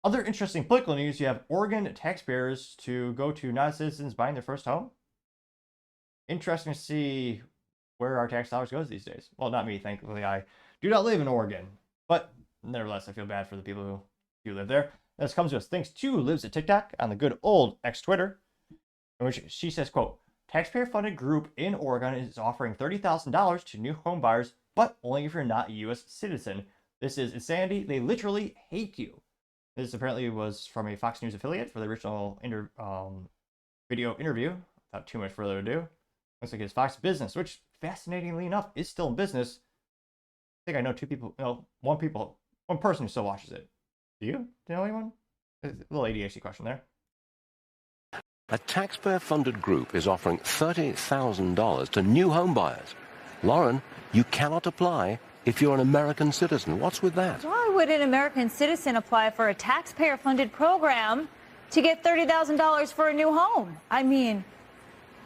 Other interesting political news, you have Oregon taxpayers to go to non-citizens buying their first home. Interesting to see where our tax dollars goes these days. Well, not me, thankfully. I do not live in Oregon, but nevertheless, I feel bad for the people who do live there. This comes to us thanks to Lives at TikTok on the good old X Twitter, in which she says, quote, taxpayer-funded group in Oregon is offering $30,000 to new home buyers, but only if you're not a U.S. citizen. This is insanity. They literally hate you. This apparently was from a Fox News affiliate for the original video interview. Without too much further ado, looks like it's Fox Business, which fascinatingly enough is still in business. I think I know two people, no, one person who still watches it. Do you? Do you know anyone? A little ADHD question there. A taxpayer-funded group is offering $30,000 to new home buyers. Lauren, you cannot apply if you're an American citizen. What's with that? Why would an American citizen apply for a taxpayer-funded program to get $30,000 for a new home? I mean,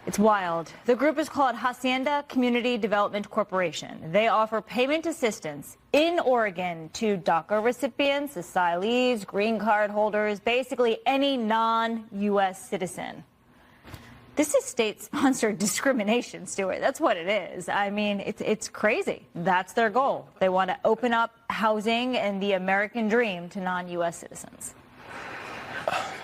it's wild. The group is called Hacienda Community Development Corporation. They offer payment assistance in Oregon to DACA recipients, asylees, green card holders, basically any non-U.S. citizen. This is state-sponsored discrimination, Stuart. That's what it is. I mean, it's crazy. That's their goal. They want to open up housing and the American dream to non-U.S. citizens.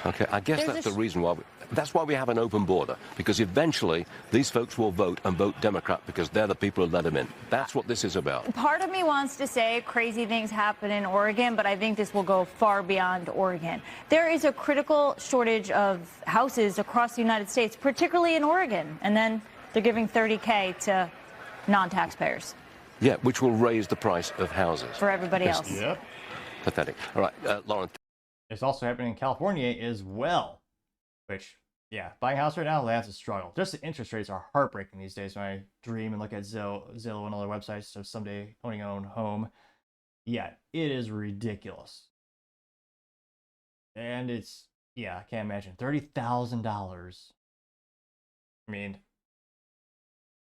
Okay, I guess that's the reason why that's why we have an open border, because eventually these folks will vote and vote Democrat because they're the people who let them in. That's what this is about. Part of me wants to say crazy things happen in Oregon, but I think this will go far beyond Oregon. There is a critical shortage of houses across the United States, particularly in Oregon, and then they're giving $30K to non-taxpayers. Yeah, which will raise the price of houses. For everybody else. Yep. Pathetic. All right, Lauren. It's also happening in California as well, which, yeah, buying a house right now, that's a struggle. Just the interest rates are heartbreaking these days when I dream and look at Zillow and other websites of someday owning your own home. Yeah, it is ridiculous. And it's, yeah, I can't imagine. $30,000. I mean,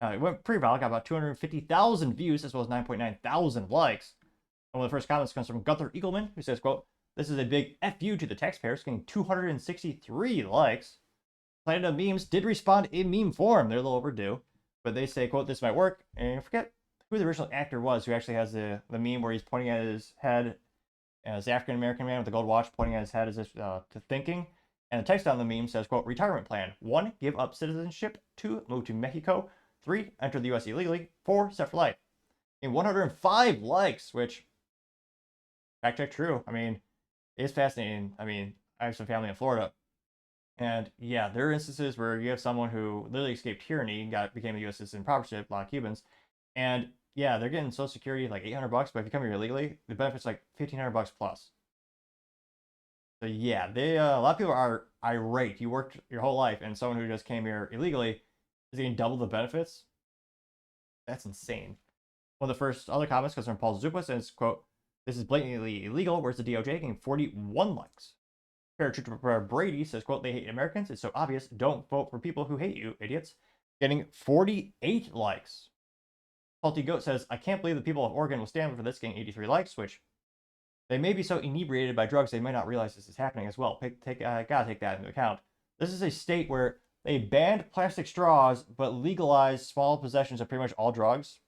it went pretty viral, got about 250,000 views as well as 9.9 thousand likes. And one of the first comments comes from Gunther Eagleman, who says, quote, this is a big FU to the taxpayers, getting 263 likes. Planet of Memes did respond in meme form. They're a little overdue. But they say, quote, this might work. And I forget who the original actor was who actually has the meme where he's pointing at his head as the African-American man with the gold watch pointing at his head as if to thinking. And the text on the meme says, quote, retirement plan. 1, give up citizenship. 2, move to Mexico. 3, enter the U.S. illegally. 4, set for life. And 105 likes, which, fact check true. I mean, it's fascinating. I mean, I have some family in Florida. And yeah, there are instances where you have someone who literally escaped tyranny and became a U.S. citizen property, a lot of Cubans. And yeah, they're getting Social Security like $800, but if you come here illegally, the benefit's like $1,500 plus. So yeah, a lot of people are irate. You worked your whole life, and someone who just came here illegally is getting double the benefits. That's insane. One of the first other comments comes from Paul Zupas, and it's, quote, this is blatantly illegal. Where's the DOJ? Getting 41 likes. Paratrooper Brady says, quote, they hate Americans. It's so obvious. Don't vote for people who hate you, idiots. Getting 48 likes. Salty Goat says, I can't believe the people of Oregon will stand for this, getting 83 likes, which they may be so inebriated by drugs they might not realize this is happening as well. Gotta take that into account. This is a state where they banned plastic straws, but legalized small possessions of pretty much all drugs,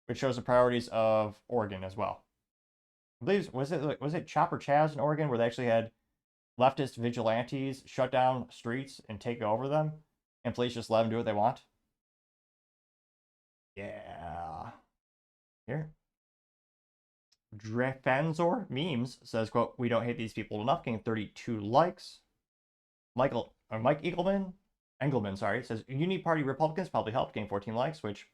which shows the priorities of Oregon as well. I believe, was it Chopper Chaz in Oregon where they actually had leftist vigilantes shut down streets and take over them, and police just let them do what they want? Yeah. Here. Drefenzor Memes says, quote, we don't hate these people enough, getting 32 likes. Mike Engelman, says, Unity Party Republicans probably helped, getting 14 likes, which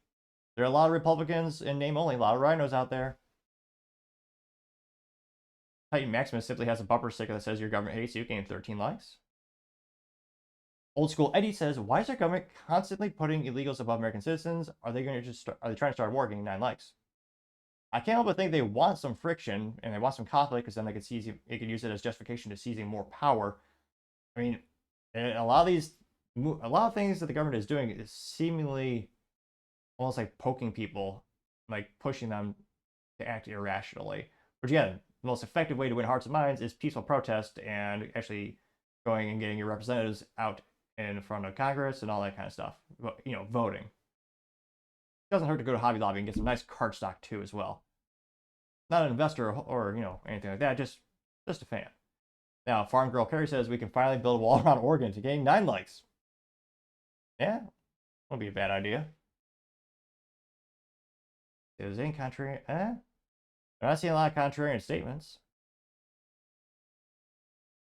there are a lot of Republicans in name only, a lot of rhinos out there. Titan Maximus simply has a bumper sticker that says your government hates you, getting 13 likes. Old School Eddie says, why is our government constantly putting illegals above American citizens? Are they trying to start a war, getting 9 likes? I can't help but think they want some friction and they want some conflict because then they could use it as justification to seizing more power. I mean, a lot of things that the government is doing is seemingly almost like poking people, like pushing them to act irrationally. But yeah, the most effective way to win hearts and minds is peaceful protest and actually going and getting your representatives out in front of Congress and all that kind of stuff. You know, voting. It doesn't hurt to go to Hobby Lobby and get some nice card stock too as well. Not an investor or you know, anything like that, just a fan. Now, Farm Girl Perry says we can finally build a wall around Oregon to gain 9 likes. Yeah, won't be a bad idea. Is any contrary? I'm not seeing a lot of contrarian statements.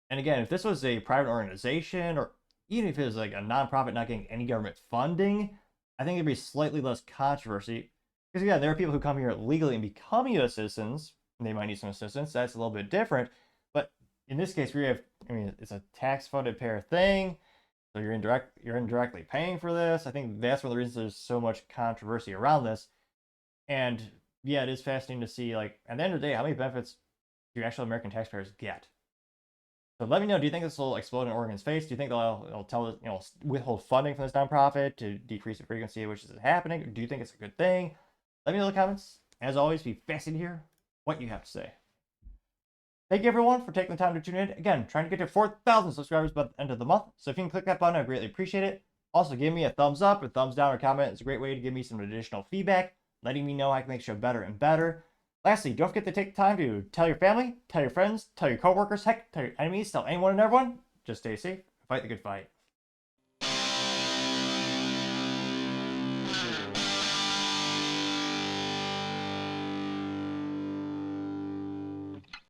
And again, if this was a private organization, or even if it was like a nonprofit not getting any government funding, I think there'd be slightly less controversy. Because yeah, there are people who come here legally and become U.S. citizens, and they might need some assistance. That's a little bit different. But in this case, we have, I mean, it's a tax-funded payer thing, so you're indirectly paying for this. I think that's one of the reasons there's so much controversy around this. And yeah, it is fascinating to see, like, at the end of the day, how many benefits do actual American taxpayers get? So let me know, do you think this will explode in Oregon's face? Do you think they'll tell us, you know, withhold funding from this nonprofit to decrease the frequency at which this is happening? Or do you think it's a good thing? Let me know in the comments. As always, be fascinated to hear what you have to say. Thank you everyone for taking the time to tune in. Again, trying to get to 4,000 subscribers by the end of the month. So if you can click that button, I greatly appreciate it. Also, give me a thumbs up, a thumbs down, or comment. It's a great way to give me some additional feedback, letting me know I can make the show better and better. Lastly, don't forget to take the time to tell your family, tell your friends, tell your coworkers, heck, tell your enemies, tell anyone and everyone. Just stay safe, fight the good fight.